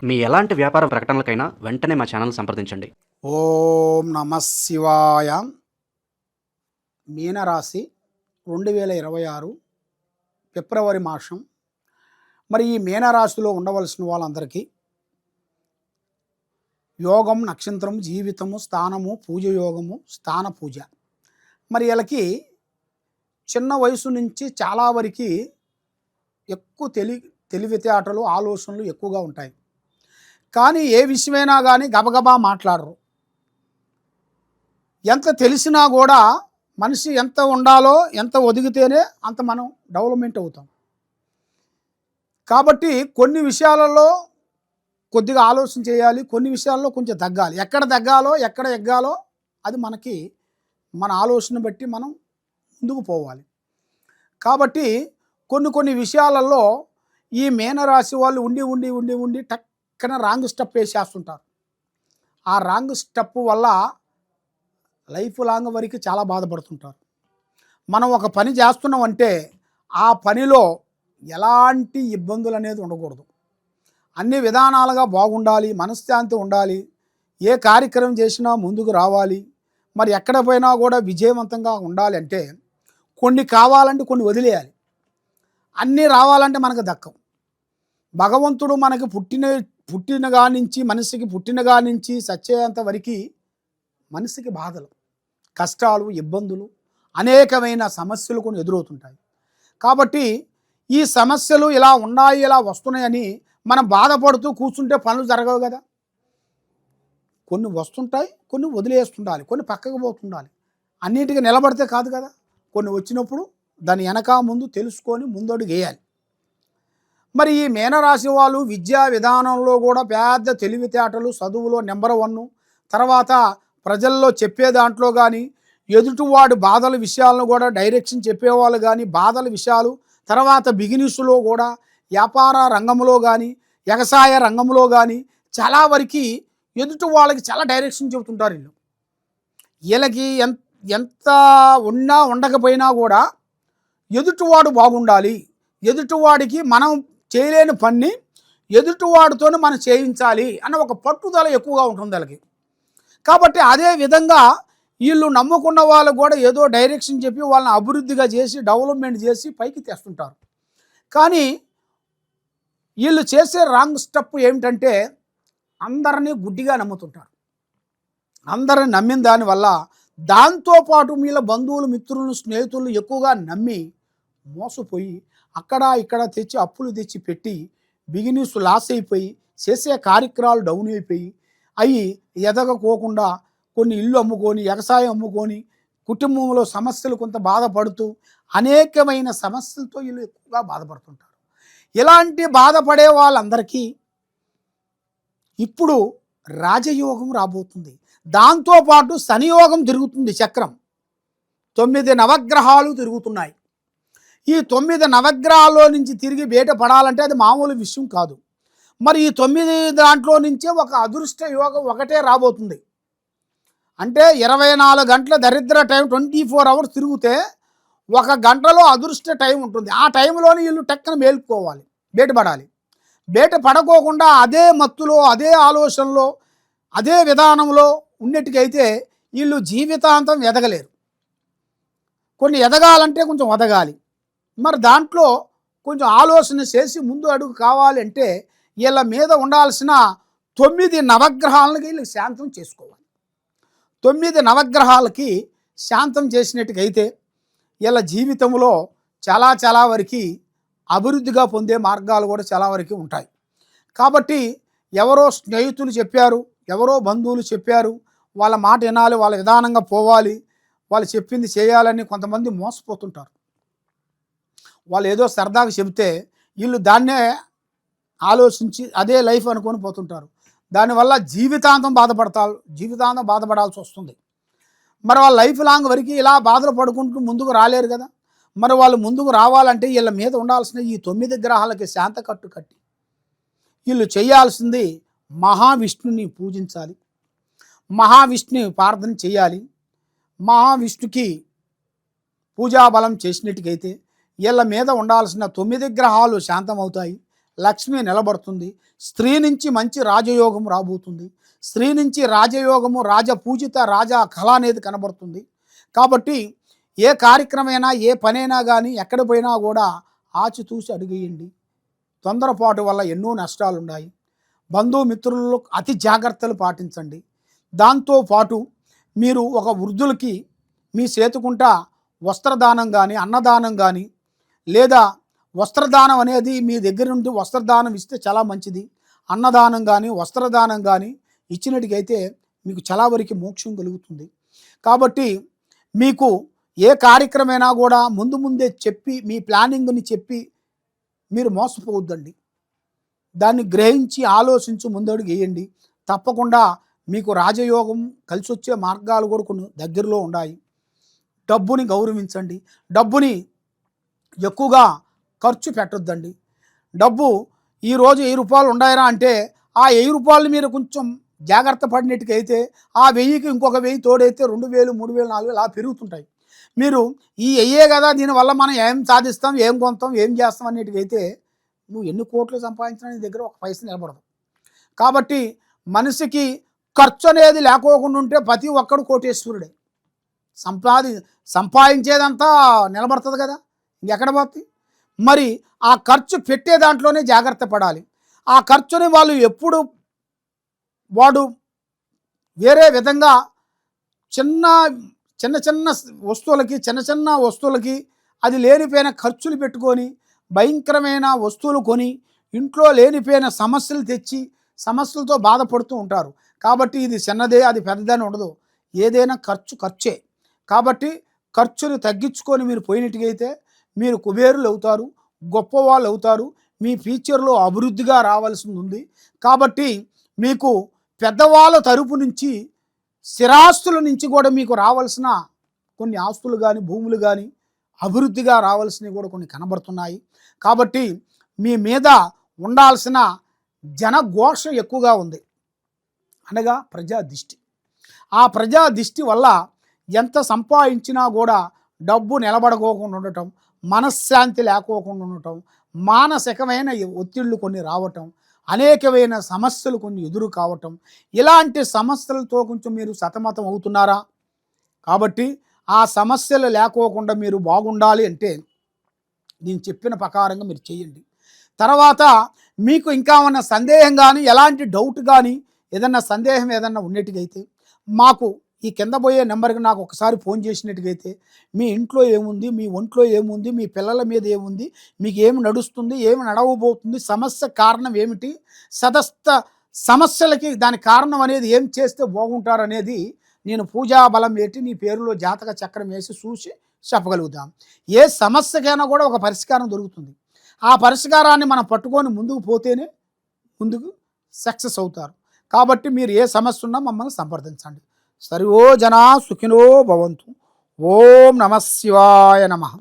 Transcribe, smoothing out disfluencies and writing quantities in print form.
మీ ఎలాంటి వ్యాపార ప్రకటనలకైనా వెంటనే మా ఛానల్ సంప్రదించండి. ఓం నమ శివాయ. మీనరాశి 2026 ఫిబ్రవరి మాసం. మరి ఈ మీనరాశిలో ఉండవలసిన వాళ్ళందరికీ యోగం, నక్షత్రం, జీవితము, స్థానము, పూజ యోగము, స్థాన పూజ. మరి వీళ్ళకి చిన్న వయసు నుంచి చాలా వరకు ఎక్కువ తెలివితేటలు, ఆలోచనలు ఎక్కువగా ఉంటాయి. కానీ ఏ విషయమైనా కానీ గబగబా మాట్లాడరు. ఎంత తెలిసినా కూడా మనిషి ఎంత ఉండాలో, ఎంత ఒదిగితేనే అంత మనం డెవలప్మెంట్ అవుతాం. కాబట్టి కొన్ని విషయాలలో కొద్దిగా ఆలోచన చేయాలి, కొన్ని విషయాల్లో కొంచెం తగ్గాలి. ఎక్కడ తగ్గాలో, ఎక్కడ ఎగ్గాలో అది మనకి మన ఆలోచన బట్టి మనం ముందుకు పోవాలి. కాబట్టి కొన్ని విషయాలలో ఈ మీనరాశి వాళ్ళు ఉండి టక్కన రాంగ్ స్టెప్ వేసేస్తుంటారు. ఆ రాంగ్ స్టెప్ వల్ల లైఫ్ లాంగ్ వరకు చాలా బాధపడుతుంటారు. మనం ఒక పని చేస్తున్నామంటే ఆ పనిలో ఎలాంటి ఇబ్బందులు అనేది ఉండకూడదు. అన్ని విధానాలుగా బాగుండాలి, మనశ్శాంతి ఉండాలి, ఏ కార్యక్రమం చేసినా ముందుకు రావాలి. మరి ఎక్కడ పోయినా కూడా విజయవంతంగా ఉండాలి అంటే కొన్ని కావాలంటే కొన్ని వదిలేయాలి. అన్నీ రావాలంటే మనకు దక్కవు. భగవంతుడు మనకి పుట్టినగా నుంచి మనిషికి పుట్టినగా నుంచి చచ్చేంత వరకు మనిషికి బాధలు, కష్టాలు, ఇబ్బందులు, అనేకమైన సమస్యలు కొన్ని ఎదురవుతుంటాయి. కాబట్టి ఈ సమస్యలు ఇలా ఉన్నాయి, ఇలా వస్తున్నాయని మనం బాధపడుతూ కూర్చుంటే పనులు జరగవు కదా. కొన్ని వస్తుంటాయి, కొన్ని వదిలేస్తుండాలి, కొన్ని పక్కకు పోతుండాలి. అన్నిటికీ నిలబడితే కాదు కదా. కొన్ని వచ్చినప్పుడు దాని వెనక ముందు తెలుసుకొని ముందడుగు వేయాలి. మరి ఈ మీనరాశి వాళ్ళు విద్యా విధానంలో కూడా పెద్ద తెలివితేటలు, చదువులో నెంబర్ 1, తర్వాత ప్రజల్లో చెప్పే దాంట్లో కానీ, ఎదుటివాడు బాధల విషయాలను కూడా డైరెక్షన్ చెప్పేవాళ్ళు కానీ, బాధల విషయాలు, తర్వాత బిజినెస్లో కూడా, వ్యాపార రంగంలో కానీ, వ్యవసాయ రంగంలో కానీ చాలా వరకు ఎదుటి వాళ్ళకి చాలా డైరెక్షన్ చెబుతుంటారు. వీళ్ళకి ఎంత ఉన్నా ఉండకపోయినా కూడా ఎదుటివాడు బాగుండాలి, ఎదుటివాడికి మనం చేయలేని పని ఎదుటివాడితోనే మనం చేయించాలి అన్న ఒక పట్టుదల ఎక్కువగా ఉంటుంది వాళ్ళకి. కాబట్టి అదే విధంగా వీళ్ళు నమ్ముకున్న వాళ్ళు కూడా ఏదో డైరెక్షన్ చెప్పి వాళ్ళని అభివృద్ధిగా చేసి డెవలప్మెంట్ చేసి పైకి తెస్తుంటారు. కానీ వీళ్ళు చేసే రాంగ్ స్టెప్ ఏమిటంటే అందరినీ గుడ్డిగా నమ్ముతుంటారు. అందరిని నమ్మిన దానివల్ల దాంతోపాటు వీళ్ళ బంధువులు, మిత్రులను, స్నేహితులను ఎక్కువగా నమ్మి మోసపోయి అక్కడ ఇక్కడ తెచ్చి అప్పులు తెచ్చి పెట్టి బిజినెస్ లాస్ అయిపోయి చేసే కార్యక్రమాలు డౌన్ అయిపోయి అవి ఎదగకోకుండా కొన్ని ఇల్లు అమ్ముకొని, వ్యవసాయం అమ్ముకొని, కుటుంబంలో సమస్యలు కొంత బాధపడుతూ అనేకమైన సమస్యలతో వీళ్ళు ఎక్కువగా బాధపడుతుంటారు. ఇలాంటి బాధపడే వాళ్ళందరికీ ఇప్పుడు రాజయోగం రాబోతుంది. దాంతోపాటు శనియోగం తిరుగుతుంది. చక్రం 9 నవగ్రహాలు తిరుగుతున్నాయి. ఈ 9 నవగ్రహాల్లో నుంచి తిరిగి బయటపడాలంటే అది మామూలు విషయం కాదు. మరి ఈ 9 దాంట్లో నుంచే ఒక అదృష్ట యోగం ఒకటే రాబోతుంది. అంటే 24 గంటల దరిద్ర టైం, 24 అవర్స్ తిరిగితే 1 గంటలో అదృష్ట టైం ఉంటుంది. ఆ టైంలోనే వీళ్ళు టక్కన మేలుకోవాలి, బయటపడాలి. బయట పడకోకుండా అదే మత్తులో, అదే ఆలోచనలో, అదే విధానంలో ఉన్నట్టుకైతే వీళ్ళు జీవితాంతం ఎదగలేరు. కొన్ని ఎదగాలంటే కొంచెం వదగాలి. మరి దాంట్లో కొంచెం ఆలోచన చేసి ముందు అడుగు కావాలంటే వీళ్ళ మీద ఉండాల్సిన 9 నవగ్రహాలకి వీళ్ళు శాంతం చేసుకోవాలి. 9 నవగ్రహాలకి శాంతం చేసినట్టుకైతే వీళ్ళ జీవితంలో చాలా వరకు అభివృద్ధిగా పొందే మార్గాలు కూడా చాలా వరకు ఉంటాయి. కాబట్టి ఎవరో స్నేహితులు చెప్పారు, ఎవరో బంధువులు చెప్పారు, వాళ్ళ మాట వినాలి, వాళ్ళ విధానంగా పోవాలి, వాళ్ళు చెప్పింది చేయాలని కొంతమంది మోసపోతుంటారు. వాళ్ళు ఏదో సరదాగా చెబితే వీళ్ళు దాన్నే ఆలోచించి అదే లైఫ్ అనుకొని పోతుంటారు. దానివల్ల జీవితాంతం బాధపడాల్సి వస్తుంది. మరి వాళ్ళ లైఫ్ లాంగ్ వరకు ఇలా బాధలు పడుకుంటూ ముందుకు రాలేరు కదా. మరి వాళ్ళు ముందుకు రావాలంటే వీళ్ళ మీద ఉండాల్సిన ఈ 9 గ్రహాలకి శాంత కట్టి వీళ్ళు చేయాల్సింది మహావిష్ణుని పూజించాలి, మహావిష్ణుని ప్రార్థన చేయాలి. మహావిష్ణుకి పూజాబలం చేసినట్టుకైతే వీళ్ళ మీద ఉండాల్సిన 9 గ్రహాలు శాంతమవుతాయి. లక్ష్మి నిలబడుతుంది. స్త్రీ నుంచి మంచి రాజయోగం రాబోతుంది. స్త్రీ నుంచి రాజయోగము, రాజపూజిత, రాజా కళ అనేది కనబడుతుంది. కాబట్టి ఏ కార్యక్రమైనా, ఏ పనైనా కానీ ఎక్కడ పోయినా కూడా ఆచితూచి అడుగేయండి. తొందరపాటు వల్ల ఎన్నో నష్టాలు ఉన్నాయి. బంధుమిత్రుల్లో అతి జాగ్రత్తలు పాటించండి. దాంతోపాటు మీరు ఒక వృద్ధులకి మీ చేతుకుంటా వస్త్రదానం కానీ, అన్నదానం కానీ, లేదా వస్త్రదానం అనేది మీ దగ్గర నుండి వస్త్రదానం ఇస్తే చాలా మంచిది. అన్నదానం కానీ, వస్త్రదానం కానీ ఇచ్చినట్టుగైతే మీకు చాలా వరకు మోక్షం కలుగుతుంది. కాబట్టి మీకు ఏ కార్యక్రమైనా కూడా ముందే చెప్పి, మీ ప్లానింగ్ని చెప్పి మీరు మోసపోవద్దండి. దాన్ని గ్రహించి ఆలోచించి ముందడుగు వేయండి. తప్పకుండా మీకు రాజయోగం కలిసి వచ్చే మార్గాలు కూడా కొన్ని దగ్గరలో ఉన్నాయి. డబ్బుని గౌరవించండి. డబ్బుని ఎక్కువగా ఖర్చు పెట్టొద్దండి. డబ్బు ఈరోజు 1000 రూపాయలు ఉన్నాయరా అంటే ఆ 1000 రూపాయలు మీరు కొంచెం జాగ్రత్త పడినట్టుకైతే ఆ 1000కి ఇంకొక 1000 తోడైతే 2000, 3000, 4000 అలా పెరుగుతుంటాయి. మీరు ఈ అయ్యే కదా, దీనివల్ల మనం ఏం సాధిస్తాం, ఏం కొంటాం, ఏం చేస్తాం అన్నిటికైతే నువ్వు ఎన్ని కోట్లు సంపాదించినా నీ దగ్గర ఒక పైసా నిలబడదు. కాబట్టి మనిషికి ఖర్చు అనేది లేకోకుండా ఉంటే ప్రతి ఒక్కడు కోటేశ్వరుడే. సంపాదించేదంతా నిలబడుతుంది కదా, ఇంకెక్కడ పోతుంది. మరి ఆ ఖర్చు పెట్టే దాంట్లోనే జాగ్రత్త పడాలి. ఆ ఖర్చుని వాడు వేరే విధంగా చిన్న వస్తువులకి అది లేనిపోయిన ఖర్చులు పెట్టుకొని భయంకరమైన వస్తువులు కొని ఇంట్లో లేనిపోయిన సమస్యలు తెచ్చి సమస్యలతో బాధపడుతూ ఉంటారు. కాబట్టి ఇది చిన్నదే, అది పెద్దదని ఉండదు. ఏదైనా ఖర్చే. కాబట్టి ఖర్చును తగ్గించుకొని మీరు పోయినట్టుగైతే మీరు కుబేరులు అవుతారు, గొప్పవాళ్ళు అవుతారు. మీ ఫ్యూచర్లో అభివృద్ధిగా రావాల్సింది ఉంది. కాబట్టి మీకు పెద్దవాళ్ళ తరపు నుంచి స్థిరాస్తుల నుంచి కూడా మీకు రావాల్సిన కొన్ని ఆస్తులు కానీ, భూములు కానీ అభివృద్ధిగా రావాల్సినవి కూడా కొన్ని కనబడుతున్నాయి. కాబట్టి మీ మీద ఉండాల్సిన జనఘోష ఎక్కువగా ఉంది, అనగా ప్రజా దిష్టి. ఆ ప్రజా దిష్టి వల్ల ఎంత సంపాదించినా కూడా డబ్బు నిలబడకోకుండా ఉండటం, మనశ్శాంతి లేకోకుండా ఉండటం, మానసికమైన ఒత్తిళ్లు కొన్ని రావటం, అనేకమైన సమస్యలు కొన్ని ఎదురు కావటం, ఇలాంటి సమస్యలతో కొంచెం మీరు సతమతం అవుతున్నారా? కాబట్టి ఆ సమస్యలు లేకోకుండా మీరు బాగుండాలి అంటే నేను చెప్పిన ప్రకారంగా మీరు చేయండి. తర్వాత మీకు ఇంకా ఉన్న సందేహం కానీ, ఎలాంటి డౌట్ కానీ, ఏదన్నా సందేహం ఏదన్నా ఉన్నట్టుగైతే మాకు ఈ కింద పోయే నెంబర్కి నాకు ఒకసారి ఫోన్ చేసినట్టుగైతే మీ ఇంట్లో ఏముంది, మీ ఒంట్లో ఏముంది, మీ పిల్లల మీద ఏముంది, మీకు ఏమి నడుస్తుంది, ఏమి నడవబోతుంది, సమస్య కారణం ఏమిటి, సమస్యలకి దాని కారణం అనేది ఏం చేస్తే బాగుంటారనేది నేను పూజా బలం పెట్టి నీ పేరులో జాతక చక్రం వేసి చూసి చెప్పగలుగుతాం. ఏ సమస్యకైనా కూడా ఒక పరిష్కారం దొరుకుతుంది. ఆ పరిష్కారాన్ని మనం పట్టుకొని ముందుకు పోతేనే ముందుకు సక్సెస్ అవుతారు. కాబట్టి మీరు ఏ సమస్య ఉన్నా మమ్మల్ని సంప్రదించండి. సర్వో జనా సుఖినో భవంతు. ఓం నమః శివాయ నమః.